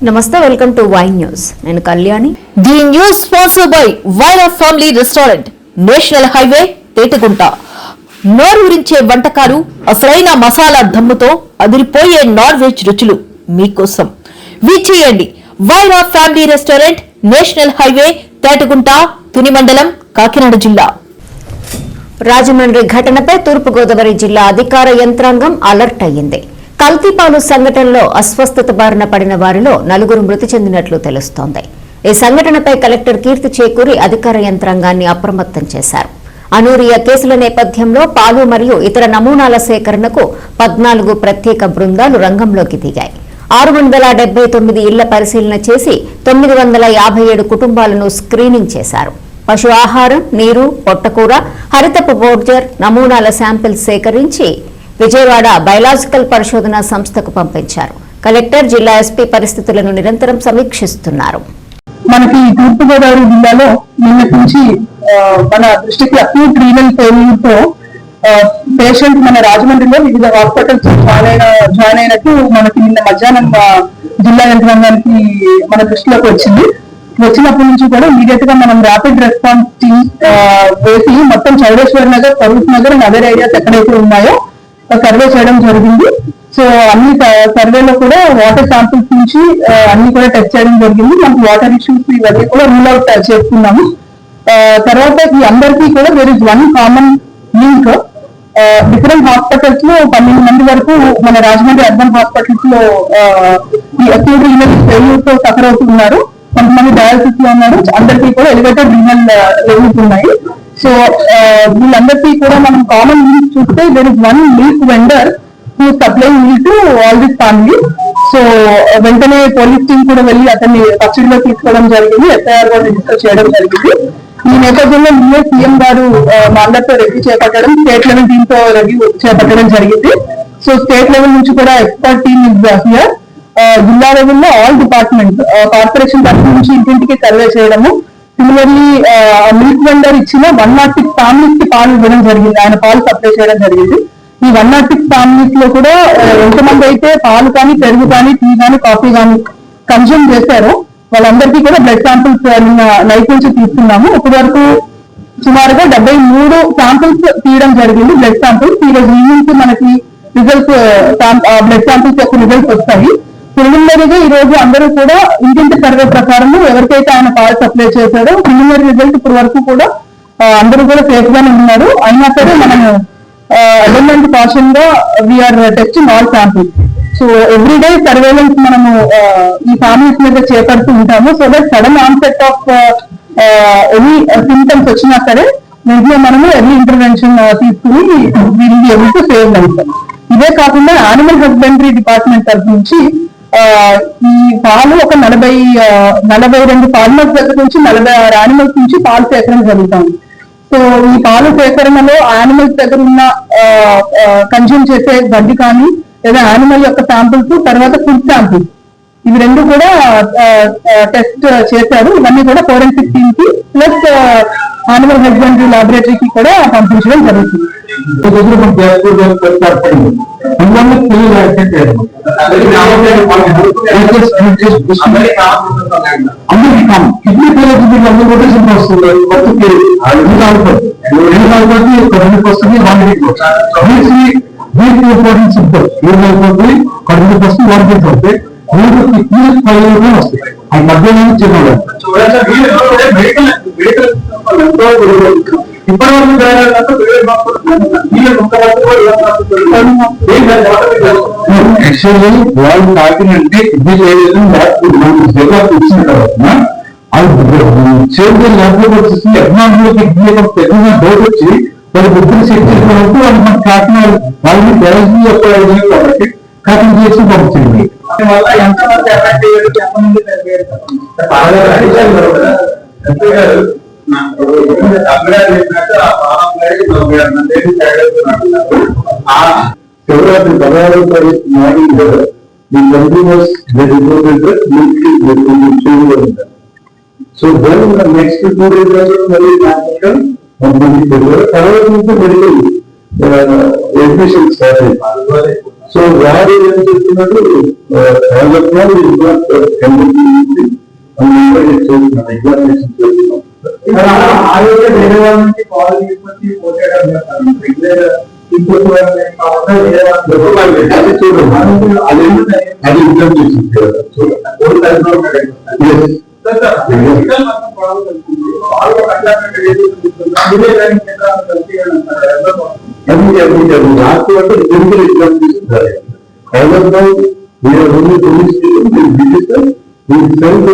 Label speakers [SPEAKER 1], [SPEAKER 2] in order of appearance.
[SPEAKER 1] నమస్తే, welcome to Y news. నేను Kalyani.
[SPEAKER 2] The news sponsored by Wyra family restaurant, national highway, Tetagunta. నోరూరించే వంటకాలు, అసలైన మసాలా దమ్ముతో అదిరిపోయే నాన్ వెజ్ రుచులు మీకోసం. విచ్చేయండి Wyra family restaurant, national highway, Tetagunta, Tuni మండలం, కాకినాడ జిల్లా.
[SPEAKER 1] రాజమండ్రి ఘటనపై తూర్పుగోదావరి జిల్లా అధికార యంత్రాంగం అలర్ట్ అయ్యింది. కల్తీపాలు సంఘటనలో అస్వస్థత బారిన పడిన వారిలో 4 మృతి చెందినట్లు తెలుస్తోంది. ఈ సంఘటనపై కలెక్టర్ కీర్తి చేకూరి అధికార యంత్రాంగాన్ని అప్రమత్తం చేశారు. అనూరియా కేసుల నేపథ్యంలో పాలు మరియు ఇతర నమూనాల సేకరణకు 14 ప్రత్యేక బృందాలు రంగంలోకి దిగాయి. 679 ఇళ్ల పరిశీలన చేసి 957 కుటుంబాలను స్క్రీనింగ్ చేశారు. పశు ఆహారం, నీరు, పొట్టకూర, హరితపు బోర్జర్ నమూనాల శాంపిల్ సేకరించి విజయవాడ బయలాజికల్ పరిశోధన సంస్థకు పంపించారు. కలెక్టర్, జిల్లా ఎస్పీ పరిస్థితులను నిరంతరం సమీక్షిస్తున్నారు.
[SPEAKER 3] మనకి తూర్పుగోదావరి జిల్లాలో నిన్నటి నుంచి మన దృష్టికి అక్యూట్ రీనల్ ఫెయిల్యూర్ తో పేషెంట్ మన రాజమండ్రిలో వివిధ హాస్పిటల్స్ జాయిన్ అయినట్టు మనకి నిన్న మధ్యాహ్నం జిల్లా యంత్రాంగానికి మన దృష్టిలోకి వచ్చినప్పటి నుంచి కూడా ఇమీడియట్ గా మనం ర్యాపిడ్ రెస్పాన్స్ టీమ్ వేసి మొత్తం Chowdeshwar Nagar, Farooq Nagar and other areas ఎక్కడైతే ఉన్నాయో సర్వే చేయడం జరిగింది. సో అన్ని సర్వేలో కూడా వాటర్ శాంపిల్స్ నుంచి అన్ని కూడా టెస్ట్ చేయడం జరిగింది. మనకి వాటర్ ఇష్యూస్ ఇవన్నీ కూడా రూల్ అవుట్ చేసుకున్నాము. తర్వాత ఈ అందరికీ కూడా there is one common link. Different hospitals లో 12 మంది వరకు మన రాజమండ్రి అర్బన్ హాస్పిటల్స్ లో ఈ అక్యూట్ రీనల్ ఫెయిల్యూర్ తో సఫర్ అవుతున్నారు. కొంతమంది డయాలసిస్ లో ఉన్నారు. అందరికీ కూడా ఎలివేటెడ్ రీనల్ లెవెల్స్ ఉన్నాయి. సో వీళ్ళందరికీ కూడా మనం కామన్ లింక్ చూస్తే there is one milk vendor who supply milk to all this family. So వెంటనే పోలీస్ టీం కూడా వెళ్ళి అతన్ని కస్టడీలో తీసుకోవడం జరిగింది. ఎఫ్ఐఆర్ కూడా రిజిస్టర్ చేయడం జరిగింది. ఈ నేపథ్యంలో నిన్నే సీఎం గారు మా అందరితో రివ్యూ చేపట్టడం, స్టేట్ లెవెల్ టీమ్ తో రివ్యూ చేపట్టడం జరిగింది. సో స్టేట్ లెవెల్ నుంచి కూడా ఎక్స్పర్ట్ టీమ్ ఇస్ హియర్. జిల్లా లెవెల్లో ఆల్ డిపార్ట్మెంట్, కార్పొరేషన్ తరఫు నుంచి ఇంటింటికి సర్వే చేయడము. సిమిలర్లీ మిల్క్ వెండర్ ఇచ్చిన 106 ఫ్యామిలీస్ కి పాలు ఇవ్వడం జరిగింది. ఆయన పాలు సప్లై చేయడం జరిగింది. ఈ 106 ఫ్యామిలీస్ లో కూడా ఎంతమంది అయితే పాలు కానీ, పెరుగు కానీ, టీ కానీ, కాఫీ కానీ కన్జ్యూమ్ చేశారో వాళ్ళందరికీ కూడా బ్లడ్ శాంపిల్స్ నిన్న నైట్ నుంచి తీసుకున్నాము. ఇప్పటి వరకు సుమారుగా 73 శాంపిల్స్ తీయడం జరిగింది, బ్లడ్ శాంపిల్స్. ఈ రోజు ఈవినింగ్ మనకి రిజల్ట్స్, బ్లడ్ శాంపిల్స్ యొక్క రిజల్ట్స్ వస్తాయి. ప్రిలిమినరీగా ఈ రోజు అందరూ కూడా ఇంటింటి సర్వే ప్రకారం ఎవరికైతే ఆయన పాలు సప్లై చేశారో ప్రిలిమినరీ రిజల్ట్ ఇప్పటి వరకు కూడా అందరూ కూడా సేఫ్ గానే ఉన్నారు. అయినా సరే మనము ఎలిమెంట్ కాషన్ గా we are testing all samples. So everyday surveillance మనము ఈ ఫ్యామిలీస్ మీద చేపడుతూ ఉంటాము. So that sudden onset of any symptoms వచ్చినా సరే వెంటనే మనము ఎర్లీ ఇంటర్వెన్షన్ తీసుకుని will be able to save life. ఇదే కాకుండా యానిమల్ హస్బెండరీ డిపార్ట్మెంట్ తరఫు నుంచి ఈ పాలు ఒక 42 ఫార్మర్స్ దగ్గర నుంచి 46 యానిమల్స్ నుంచి పాలు సేకరణ జరుగుతుంది. సో ఈ పాలు సేకరణలో యానిమల్స్ దగ్గర ఉన్న కన్జ్యూమ్ చేసే గడ్డి కానీ లేదా యానిమల్ యొక్క శాంపిల్స్, తర్వాత ఫుడ్ శాంపిల్స్, ఇవి రెండు కూడా టెస్ట్ చేశారు. ఇవన్నీ కూడా ఫోరెన్సిక్ టీమ్ కి ప్లస్ యానిమల్ హస్బెండరీ లాబొరేటరీకి కూడా పంపించడం జరుగుతుంది.
[SPEAKER 4] యాక్చువల్లీ వాళ్ళు తాకినంటే ఇది వచ్చిన తర్వాత చేతి ల్యాబ్లోకి వచ్చేసి ఎకనామిక్ డౌట్ వచ్చి వాళ్ళు బుద్ధులు సెట్ చేసినప్పుడు వాళ్ళు మనకు కాకినాడ వాళ్ళని బయాలజీ యొక్క కాబట్టి కాకినాడ చేసి పంపించింది. ఎంతమంది February 16 morning, the consumers they reported that milk is changed. So then the next 2 days very practical on 20 February. However, medical education started. So వారు ఏం చెప్తున్నారు ఎగ్జామినేషన్ చేస్తున్నాం.
[SPEAKER 3] ఆరోగ్య వేరే వాళ్ళ నుంచి కాల్ తీసుకొచ్చి పోతేయడం
[SPEAKER 4] అది చూడండి, అది ఇంటర్ చేసింది లాస్ట్ అంటే టెంపుల్ ఎగ్జామ్ తీసుకుంటారు. We are only police station, we register, we send the